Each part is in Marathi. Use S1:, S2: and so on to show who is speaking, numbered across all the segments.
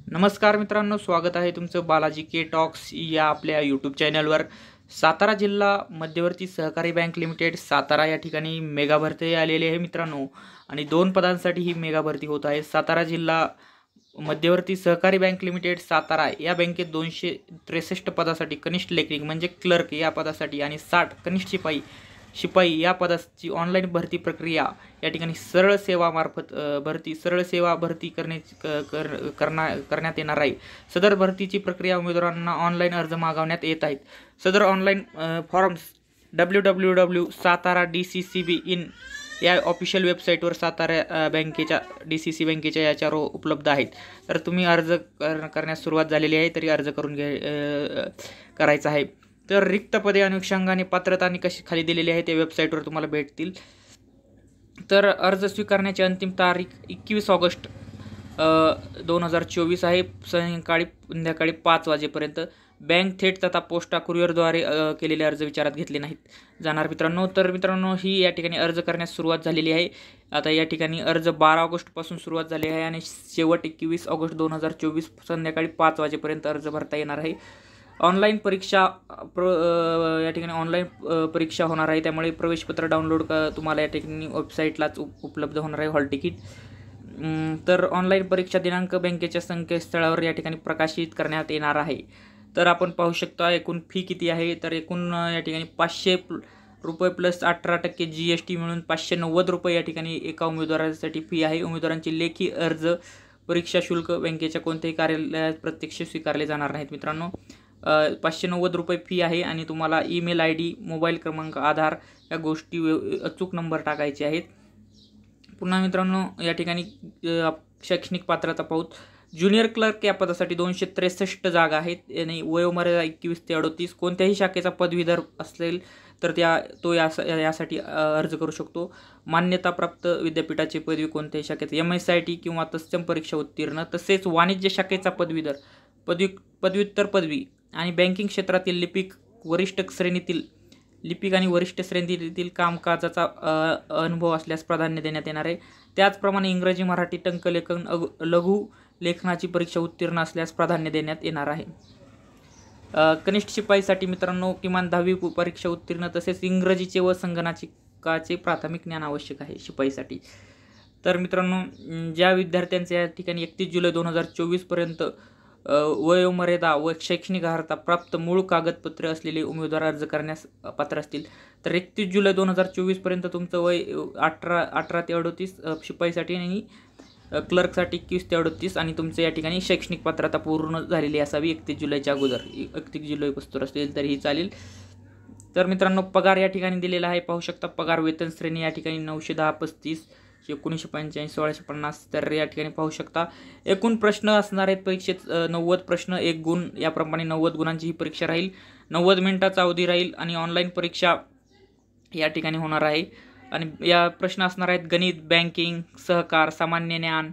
S1: नमस्कार मित्रांनो, स्वागत आहे तुमचं बालाजी के टॉक्स या आपल्या यूट्यूब चॅनलवर। सातारा जिल्हा मध्यवर्ती सहकारी बँक लिमिटेड सातारा या ठिकाणी मेगा भरती आलेली आहे मित्रांनो, आणि 2 पदांसाठी ही मेगा भरती होत आहे। सातारा जिल्हा मध्यवर्ती सहकारी बँक लिमिटेड सातारा या बँकेत 263 पदासाठी कनिष्ठ लेखनिक म्हणजे क्लर्क या पदासाठी आणि 60 कनिष्ठ शिपाई या पदाची ऑनलाईन भरती प्रक्रिया या ठिकाणी सरळ सेवा भरती करण्यात येणार आहे। सदर भरतीची प्रक्रिया उमेदवारांना ऑनलाईन अर्ज मागवण्यात येत आहेत। सदर ऑनलाईन फॉर्म्स www.satara.dccb.in या ऑफिशियल वेबसाईटवर सातारा बँकेच्या DCC बँकेच्या याच्यावर उपलब्ध आहेत। तर तुम्ही अर्ज करण्यास सुरुवात झालेली आहे, तरी अर्ज करून करायचा आहे। तर रिक्त पदे अनुषंगाने पात्रता निकष खाली दिलेले आहे, ते वेबसाईटवर तुम्हाला भेटतील। तर अर्ज स्वीकारण्याची अंतिम तारीख 21 ऑगस्ट 2024 आहे, संध्याकाळी 5 वाजेपर्यंत। बँक थेट तथा पोस्टा कुरिअरद्वारे केलेले अर्ज विचारात घेतले नाहीत जाणार मित्रांनो। तर मित्रांनो, ही या ठिकाणी अर्ज करण्यास सुरुवात झालेली आहे। आता या ठिकाणी अर्ज 12 ऑगस्टपासून सुरुवात झाली आहे आणि शेवट 21 ऑगस्ट 2024 संध्याकाळी 5 वाजेपर्यंत अर्ज भरता येणार आहे। ऑनलाईन परीक्षा या ठिकाणी ऑनलाईन परीक्षा होणार आहे, त्यामुळे प्रवेशपत्र डाउनलोड तुम्हाला या ठिकाणी वेबसाईटलाच उपलब्ध होणार आहे, हॉल तिकीट। तर ऑनलाईन परीक्षा दिनांक बँकेच्या संकेतस्थळावर या ठिकाणी प्रकाशित करण्यात येणार आहे। तर आपण पाहू शकता एकूण फी किती आहे। तर एकूण या ठिकाणी 500 रुपये प्लस 18% GST मिळून 590 रुपये या ठिकाणी एका उमेदवारासाठी फी आहे। उमेदवारांची लेखी अर्ज परीक्षा शुल्क बँकेच्या कोणत्याही कार्यालयात प्रत्यक्ष स्वीकारले जाणार नाहीत मित्रांनो। 590 रुपये फी आहे आणि तुम्हाला ईमेल ID, मोबाईल क्रमांक, आधार या गोष्टी अचूक नंबर टाकायचे आहेत। पुन्हा मित्रांनो, या ठिकाणी शैक्षणिक पात्रता पाहूत। ज्युनियर क्लर्क या पदासाठी 263 जागा आहेत आणि वयोमर्यादा 21 ते 38। कोणत्याही शाखेचा पदवीधर असेल तर तो यासाठी अर्ज करू शकतो। मान्यताप्राप्त विद्यापीठाची पदवी कोणत्याही शाखेत MSIT किंवा तत्सम परीक्षा उत्तीर्ण, तसेच वाणिज्य शाखेचा पदवीधर, पदव्युत्तर पदवी आणि बँकिंग क्षेत्रातील लिपिक आणि वरिष्ठ श्रेणीतील कामकाजाचा अनुभव असल्यास प्राधान्य देण्यात येणार आहे। त्याचप्रमाणे इंग्रजी, मराठी, टंकलेखन, लघु लेखनाची परीक्षा उत्तीर्ण असल्यास प्राधान्य देण्यात येणार आहे। कनिष्ठ शिपाईसाठी मित्रांनो किमान 10वी परीक्षा उत्तीर्ण तसेच इंग्रजीचे व संगणकाचे प्राथमिक ज्ञान आवश्यक आहे शिपाईसाठी। तर मित्रांनो, ज्या विद्यार्थ्यांचे या ठिकाणी 31 जुलै 2024 पर्यंत वयोमर्यादा व शैक्षणिक अर्हता प्राप्त मूळ कागदपत्रे असलेले उमेदवार अर्ज करण्यास पात्र असतील तर 31 जुलै 2024 पर्यंत तुमचं वय 18 ते 38 शिपाईसाठी आणि क्लर्कसाठी 21 ते 38 आणि तुमचं या ठिकाणी शैक्षणिक पात्रता पूर्ण झालेली असावी 31 जुलैच्या अगोदर। 31 जुलैपासून असेल तरीही चालेल। तर मित्रांनो, पगार या ठिकाणी दिलेला आहे, पाहू शकता। पगार वेतन श्रेणी या ठिकाणी 910-35 1985 1650 तर या ठिकाणी पाहू शकता। एकूण प्रश्न असणार आहेत परीक्षेत 90 प्रश्न, 1 गुण, याप्रमाणे 90 गुणांची ही परीक्षा राहील। 90 मिनिटाचा अवधी राहील आणि ऑनलाईन परीक्षा या ठिकाणी होणार आहे। आणि या प्रश्न असणार आहेत गणित, बँकिंग, सहकार, सामान्य ज्ञान,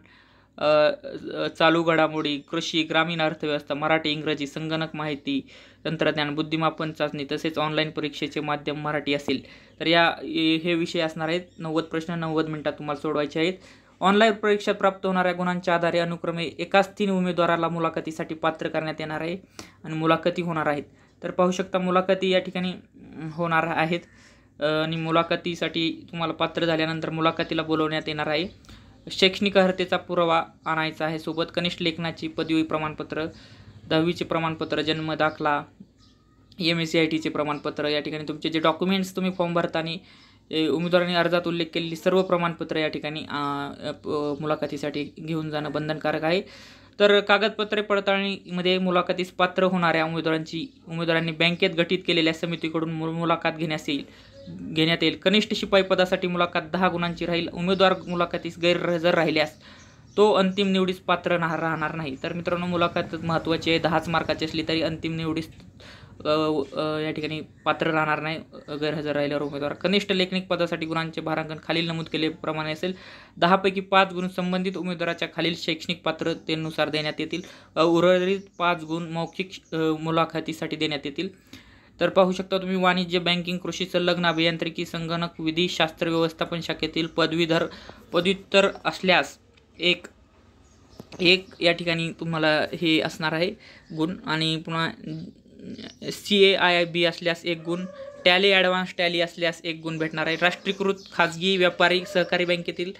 S1: चालू घडामोडी, कृषी, ग्रामीण अर्थव्यवस्था, मराठी, इंग्रजी, संगणक माहिती तंत्रज्ञान, बुद्धिमापन चाचणी, तसेच ऑनलाईन परीक्षेचे माध्यम मराठी असेल। तर हे विषय असणार आहेत। 90 प्रश्न 90 मिनिटात तुम्हाला सोडवायचे आहेत। ऑनलाईन परीक्षेत प्राप्त होणाऱ्या गुणांच्या आधारे अनुक्रमे एकाच 3 उमेदवाराला मुलाखतीसाठी पात्र करण्यात येणार आहे आणि मुलाखती होणार आहेत। तर पाहू शकता, मुलाखती या ठिकाणी होणार आहेत आणि मुलाखतीसाठी तुम्हाला पात्र झाल्यानंतर मुलाखतीला बोलवण्यात येणार आहे। शैक्षणिक अर्हतेचा पुरावा आणायचा आहे सोबत, कनिष्ठ लेखनाची पदवी प्रमाणपत्र, 10वीचे प्रमाणपत्र, जन्म दाखला, MSITचे प्रमाणपत्र, या ठिकाणी तुमचे जे डॉक्युमेंट्स तुम्ही फॉर्म भरताना उमेदवारांनी अर्जात उल्लेख केलेली सर्व प्रमाणपत्र या ठिकाणी मुलाखतीसाठी घेऊन जाणं बंधनकारक आहे। तर कागदपत्रे पडताळणीमध्ये मुलाखतीस पात्र होणाऱ्या उमेदवारांनी बँकेत गठीत केलेल्या समितीकडून मुलाखत घेण्यात येईल। कनिष्ठ शिपाई पदासाठी मुलाखत 10 गुणांची राहील। उमेदवार मुलाखतीस गैरहजर राहिल्यास तो अंतिम निवडीस पात्र राहणार नाही। तर मित्रांनो, मुलाखत महत्त्वाची आहे, 10च मार्काची असली तरी अंतिम निवडीस या ठिकाणी पात्र राहणार नाही गैरहजर राहिल्यावर उमेदवार। कनिष्ठ लेखनिक पदासाठी गुणांचे भारांकन खालील नमूद केल्याप्रमाणे असेल। 10 पैकी 5 गुण संबंधित उमेदवाराच्या खालील शैक्षणिक पात्रतेनुसार देण्यात येतील। उर्वरित 5 गुण मौखिक मुलाखतीसाठी देण्यात येतील। तर पाहू शकता तुम्ही, वाणिज्य, बँकिंग, कृषी, संलग्न अभियांत्रिकी, संगणक, विधी, शास्त्र व्यवस्थापन शाखेतील पदव्युत्तर असल्यास 1 एक या ठिकाणी तुम्हाला हे असणार आहे गुण, आणि पुन्हा CAIIB असल्यास 1 गुण, टॅली ॲडव्हान्स टॅली असल्यास 1 गुण भेटणार आहे. राष्ट्रीयकृत खाजगी व्यापारी सहकारी बँकेतील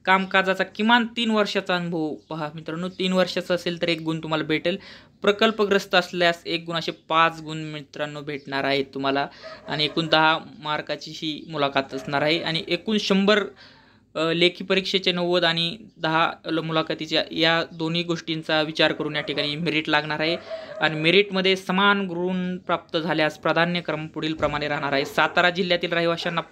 S1: कामकाजाचा किमान 3 वर्षाचा अनुभव पहा मित्रांनो, 3 वर्षाचा असेल तर 1 गुण तुम्हाला भेटेल. प्रकल्पग्रस्त असल्यास 1 गुण, असे 5 गुण मित्रांनो भेटणार आहेत तुम्हाला. आणि एकूण 10 मार्काची ही मुलाखत असणार आहे. आणि एकूण 100 लेखी परीक्षेचे 90 आणि 10 मुलाखतीच्या या दोन्ही गोष्टींचा विचार करून या ठिकाणी मेरिट लागणार आहे. आणि मेरिटमध्ये समान गुण प्राप्त झाल्यास प्राधान्यक्रम पुढील प्रमाणे राहणार आहे. सातारा जिल्ह्यातील रहिवाशांना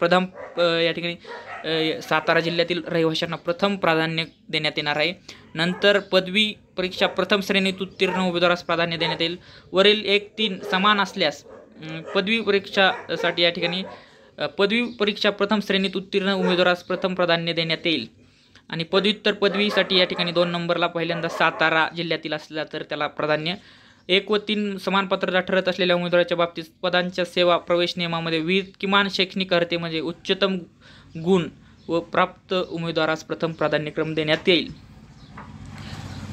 S1: सातारा जिल्ह्यातील रहिवाशांना प्रथम प्राधान्य देण्यात येणार आहे. नंतर पदवी परीक्षा प्रथम श्रेणीत उत्तीर्ण उमेदवारास प्राधान्य देण्यात येईल. वरील 1-3 समान असल्यास पदवी परीक्षासाठी या ठिकाणी पदवी परीक्षा प्रथम श्रेणीत उत्तीर्ण उमेदवारास प्रथम प्राधान्य देण्यात येईल. आणि पदव्युत्तर पदवीसाठी या ठिकाणी 2 नंबरला पहिल्यांदा सातारा जिल्ह्यातील असला तर त्याला प्राधान्य. 1 व 3 समान पात्रता ठरत असलेल्या उमेदवाराच्या बाबतीत पदांच्या सेवा प्रवेश नियमामध्ये विविध किमान शैक्षणिक अर्हते म्हणजे उच्चतम गुण व प्राप्त उमेदवारास प्रथम प्राधान्यक्रम देण्यात येईल.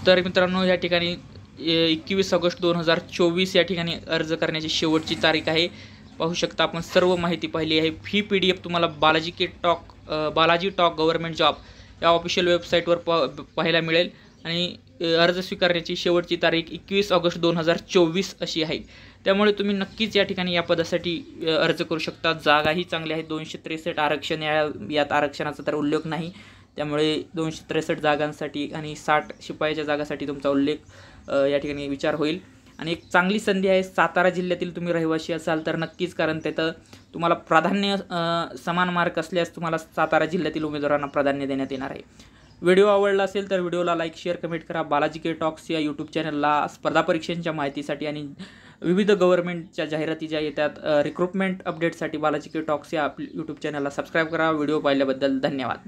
S1: तर मित्रांनो या ठिकाणी 21 ऑगस्ट 2024 या ठिकाणी अर्ज करण्याची शेवटची तारीख आहे. पाहू शकता आपण सर्व माहिती पाहिली आहे. ही PDF तुम्हाला बालाजी टॉक गव्हर्नमेंट जॉब या ऑफिशियल वेबसाईटवर पाहायला मिळेल. आणि अर्ज स्वीकारण्याची शेवटची तारीख 21 ऑगस्ट 2024 अशी आहे. त्यामुळे तुम्ही नक्कीच या ठिकाणी या पदासाठी अर्ज करू शकता. जागाही चांगल्या आहेत. 263 आरक्षण, यात आरक्षणाचा तर उल्लेख नाही. त्यामुळे 263 जागांसाठी आणि 60 शिपायाच्या जागासाठी तुमचा उल्लेख या ठिकाणी विचार होईल. आणि एक चांगली संधी आहे. सातारा जिल्ह्यातील तुम्ही रहिवासी असाल तर नक्कीच, कारण तिथं तुम्हाला प्राधान्य समान मार्क असल्यास तुम्हाला सातारा जिल्ह्यातील उमेदवारांना प्राधान्य देण्यात येणार आहे. व्हिडिओ आवडला असेल तर व्हिडिओला लाईक, शेअर, कमेंट करा. बालाजी के टॉक्स या यूट्यूब चॅनलला स्पर्धा परीक्षांच्या माहितीसाठी आणि विविध गव्हर्नमेंटच्या जाहिराती ज्या येतात रिक्रुटमेंट अपडेटसाठी बालाजी के टॉक्स या यूट्यूब चॅनलला सबस्क्राईब करा. व्हिडिओ पाहिल्याबद्दल धन्यवाद.